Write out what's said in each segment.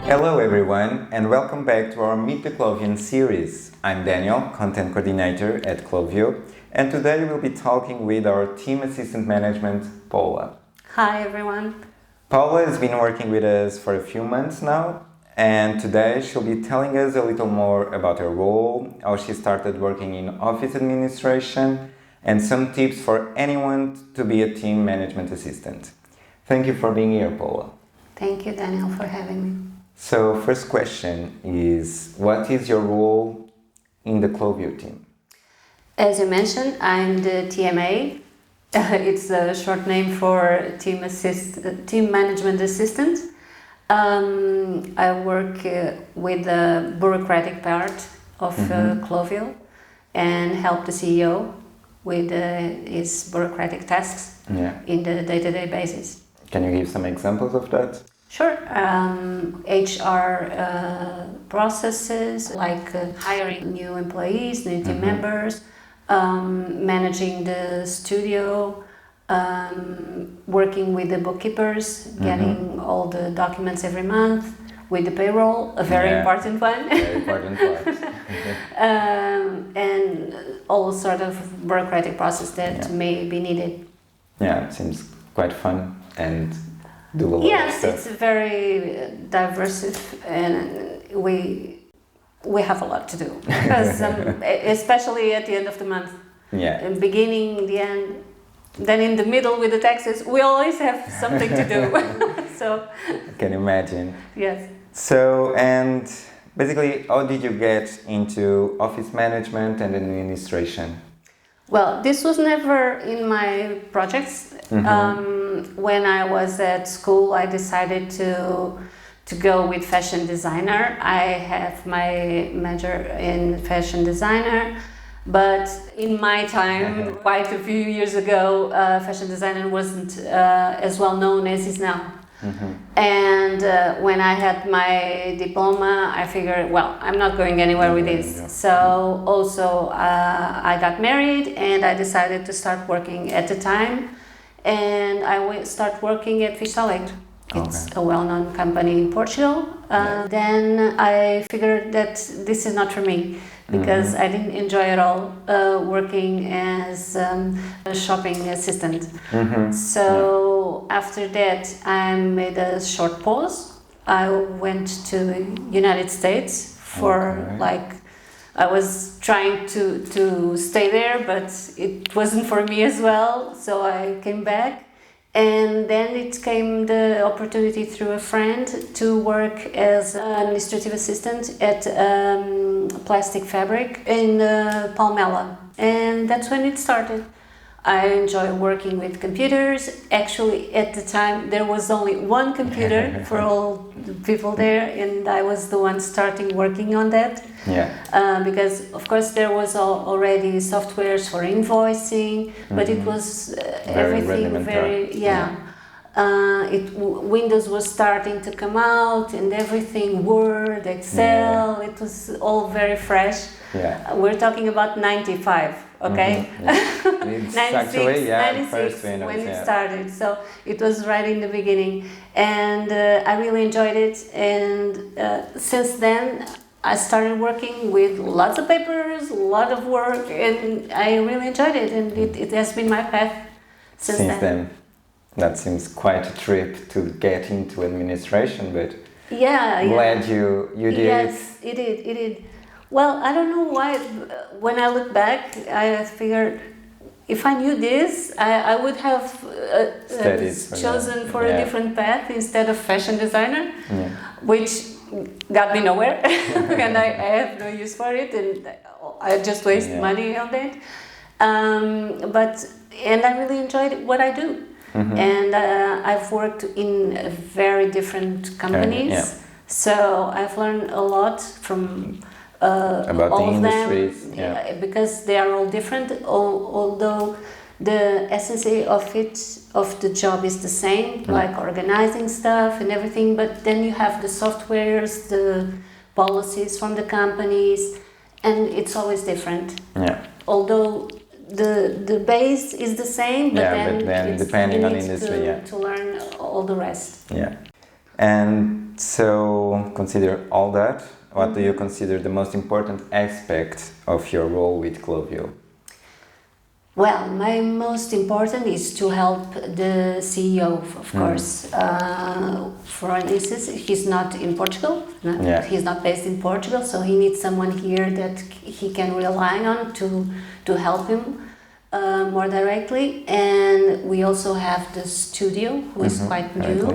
Hello everyone and welcome back to our Meet the Clovions series. I'm Daniel, Content Coordinator at Clovio, and today we'll be talking with our Team Assistant Management, Paula. Hi everyone. Paula has been working with us for a few months now, and today she'll be telling us a little more about her role, how she started working in office administration, and some tips for anyone to be a team management assistant. Thank you for being here, Paula. Thank you, Daniel, for having me. So, first question is, what is your role in the Clovio team? As you mentioned, I'm the TMA. It's a short name for Team Management Assistant. I work with the bureaucratic part of Clovio and help the CEO with his bureaucratic tasks in the day-to-day basis. Can you give some examples of that? Sure. HR processes like hiring new employees, new team members, managing the studio, working with the bookkeepers, getting all the documents every month, with the payroll, a very important one. Very important part. And all sort of bureaucratic process that may be needed. Yeah, it seems quite fun and do a lot Yes, of stuff. it's very diverse and we have a lot to do because especially at the end of the month. Yeah. In beginning, the end, then in the middle with the taxes, we always have something to do. So I can imagine. yes. So, and basically, how did you get into office management and administration? Well, this was never in my projects. When I was at school, I decided to go with fashion designer. I have my major in fashion designer, but in my time, quite a few years ago, fashion designer wasn't as well known as is now. And when I had my diploma, I figured, well, I'm not going anywhere with this. So also I got married and I decided to start working at the time. And I start working at Fissalect. It's a well-known company in Portugal. Then I figured that this is not for me because I didn't enjoy at all working as a shopping assistant. So after that, I made a short pause. I went to United States for I was trying to stay there, but it wasn't for me as well. So I came back. And then it came the opportunity through a friend to work as an administrative assistant at plastic fabric in Palmela. And that's when it started. I enjoy working with computers. Actually, at the time, there was only one computer for all the people there, and I was the one starting working on that. Because, of course, there was already softwares for invoicing, but it was everything very, Windows was starting to come out, and everything, Word, Excel, it was all very fresh. We're talking about 95. Okay, 96, actually, 96 Windows, when it started, so it was right in the beginning, and I really enjoyed it. And since then, I started working with lots of papers, a lot of work, and I really enjoyed it. And it has been my path since then. That seems quite a trip to get into administration, but glad you did. Yes, it did. Well, I don't know why. When I look back, I figured if I knew this, I would have chosen for a different path instead of fashion designer, which got me nowhere, and I have no use for it, and I just waste money on that. And I really enjoyed what I do, and I've worked in very different companies, so I've learned a lot from. About all the of industries, them, because they are all different. Although the essence of the job is the same, like organizing stuff and everything. But then you have the softwares, the policies from the companies, and it's always different. Although the base is the same, but then it's depending on industry, to learn all the rest. And so, consider all that. What do you consider the most important aspect of your role with Clovio? Well, my most important is to help the CEO, of course. For instance, he's not in Portugal. He's not based in Portugal, so he needs someone here that he can rely on to help him more directly. And we also have the studio, who is quite new,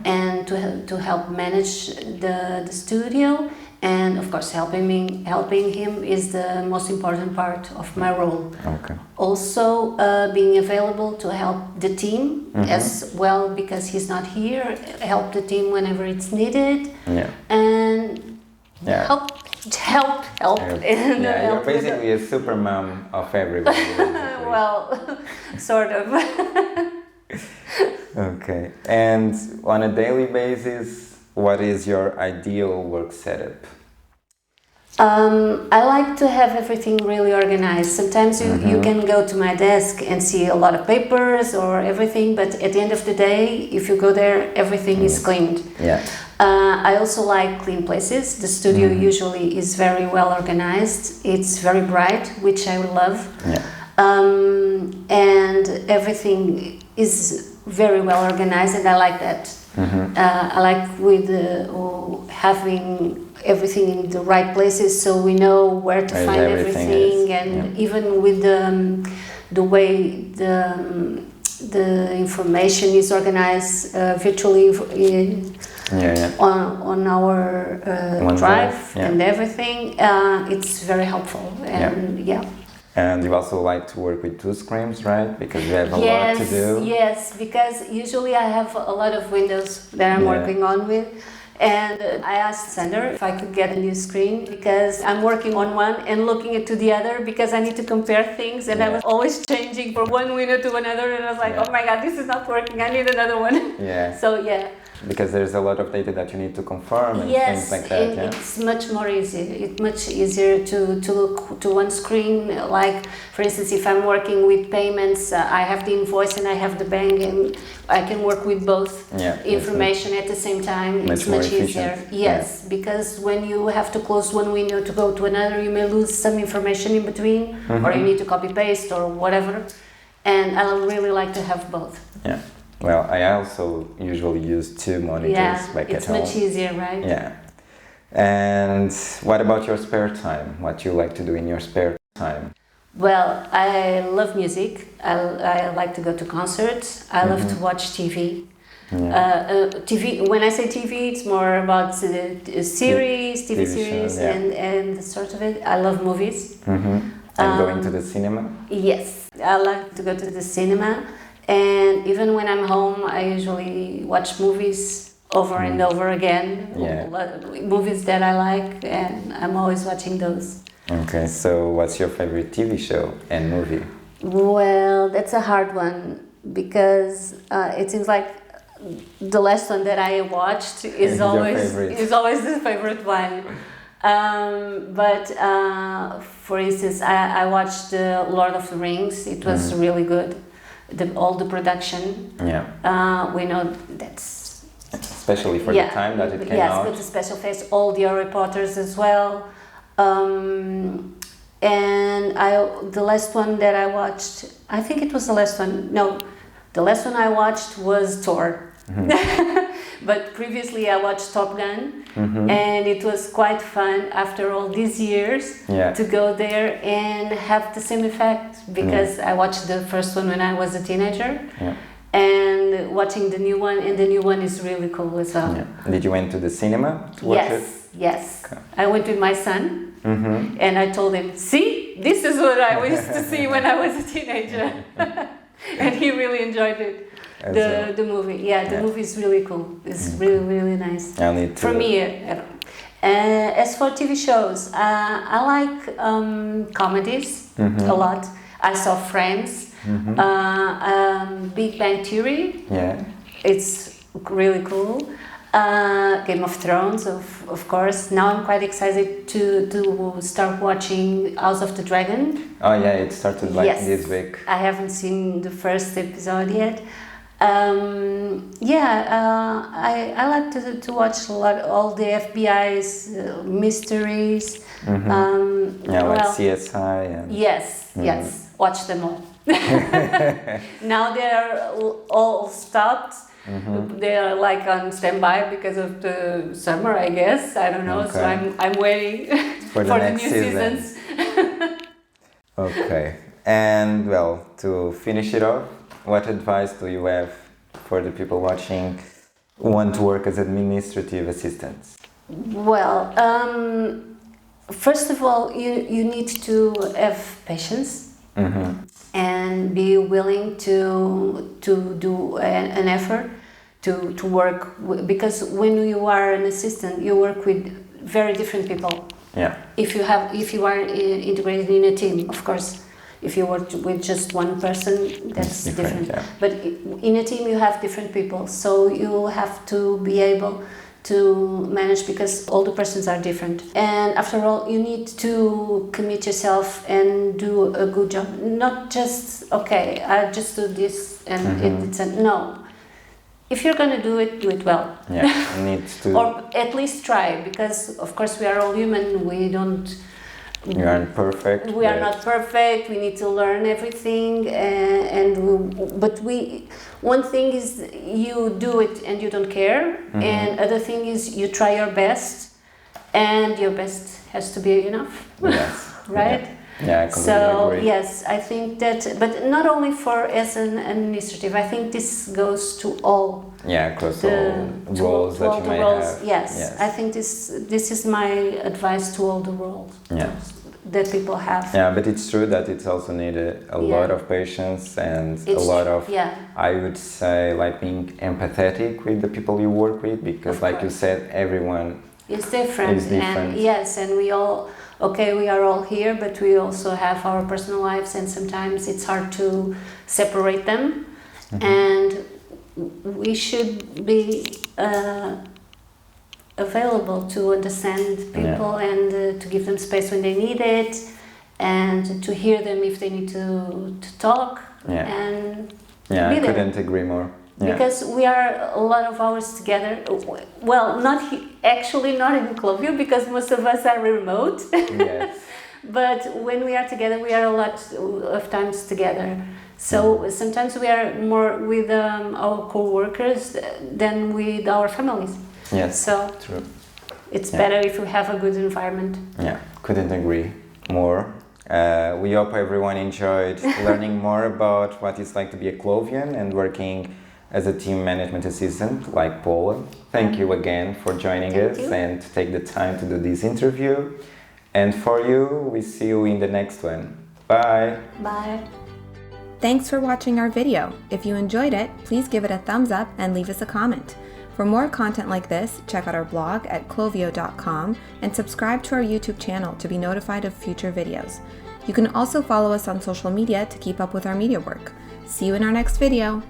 and to help manage the studio. And of course, helping him is the most important part of my role. Okay. Also, being available to help the team as well, because he's not here. Help the team whenever it's needed. Yeah. And help. Yeah, you're basically a super mom of everybody. Well, sort of. Okay. And on a daily basis, what is your ideal work setup? I like to have everything really organized. Sometimes you can go to my desk and see a lot of papers or everything, but at the end of the day, if you go there, everything is cleaned. Yeah. I also like clean places. The studio usually is very well organized. It's very bright, which I love. Yeah. And everything is very well organized, and I like that. I like with having everything in the right places, so we know where to find everything, and even with the way the information is organized virtually on our drive and everything, it's very helpful. And And you also like to work with two screens, right? Because you have a lot to do. Yes, because usually I have a lot of windows that I'm working on with. And I asked Sander if I could get a new screen, because I'm working on one and looking into the other, because I need to compare things, and I was always changing from one window to another, and I was like, oh my god, this is not working, I need another one. Yeah. So because there's a lot of data that you need to confirm and things like that. And it's much more easy. It's much easier to look to one screen. Like, for instance, if I'm working with payments, I have the invoice and I have the bank, and I can work with both information at the same time. It's much easier. Yes, because when you have to close one window to go to another, you may lose some information in between, or you need to copy paste or whatever. And I really like to have both. Yeah. Well, I also usually use two monitors back at home. It's much easier, right? Yeah. And what about your spare time? What you like to do in your spare time? Well, I love music. I like to go to concerts. I love to watch TV. TV. When I say TV, it's more about TV series, shows, and sort of it. I love movies. And going to the cinema? Yes, I like to go to the cinema. And even when I'm home, I usually watch movies over and over again. Movies that I like, and I'm always watching those. Okay, so what's your favorite TV show and movie? Well, that's a hard one, because it seems like the last one that I watched is always the favorite one. But for instance, I watched Lord of the Rings. It was really good. All the production. We know that's especially for the time that it came out. Yes, with the special effects, all the Harry Potters as well. And the last one that I watched, I think it was the last one. No, the last one I watched was Thor. But previously I watched Top Gun, and it was quite fun after all these years to go there and have the same effect, because I watched the first one when I was a teenager, and watching the new one, and the new one is really cool as well. Did you went to the cinema to watch it? Yes. Okay. I went with my son, and I told him, see, this is what I used to see when I was a teenager. And he really enjoyed it. The movie, the movie is really cool. It's really nice. I need to. For me, as for TV shows, I like comedies a lot. I saw Friends, Big Bang Theory. It's really cool. Game of Thrones, of course. Now I'm quite excited to start watching House of the Dragon. Oh yeah, it started this week. I haven't seen the first episode yet. I like to watch all the FBI's mysteries. Like CSI. And... Yes, yes, watch them all. Now they're all stopped. They're like on standby because of the summer, I guess. I don't know. Okay. So I'm waiting for the new seasons. Okay. And well, to finish it off, what advice do you have for the people watching who want to work as administrative assistants? Well, first of all, you need to have patience and be willing to do an effort to work because when you are an assistant, you work with very different people. Yeah. If you are integrated in a team, of course. If you work with just one person, that's different. Yeah. But in a team, you have different people, so you have to be able to manage because all the persons are different. And after all, you need to commit yourself and do a good job. Not just I just do this and no. If you're going to do it well. Yeah, you need to. Or at least try, because of course we are all human. We don't. You aren't perfect. We are not perfect. We need to learn everything, but one thing is you do it and you don't care, and other thing is you try your best, and your best has to be enough. Yes. Right. Yeah, I completely agree. Yes, I think that, but not only for as an administrative. I think this goes to all. Yeah, across all roles that you may have. Yes, I think this is my advice to all the roles that people have. Yeah, but it's true that it's also needed a lot of patience and a lot of, I would say, like being empathetic with the people you work with, because like you said, everyone is different. And yes, and we all, we are all here, but we also have our personal lives, and sometimes it's hard to separate them. And we should be available to understand people and to give them space when they need it, and to hear them if they need to talk. And I couldn't agree more. Because we are a lot of hours together. Well, not in clovio, because most of us are remote. Yes. But when we are together, we are a lot of times together. So sometimes we are more with our co-workers than with our families. Yes, so true. It's better if we have a good environment. Yeah, couldn't agree more. We hope everyone enjoyed learning more about what it's like to be a clovion and working as a team management assistant like Paula. Thank you again for joining us and to take the time to do this interview. And for you, we see you in the next one. Bye. Bye. Thanks for watching our video. If you enjoyed it, please give it a thumbs up and leave us a comment. For more content like this, check out our blog at clovio.com and subscribe to our YouTube channel to be notified of future videos. You can also follow us on social media to keep up with our media work. See you in our next video.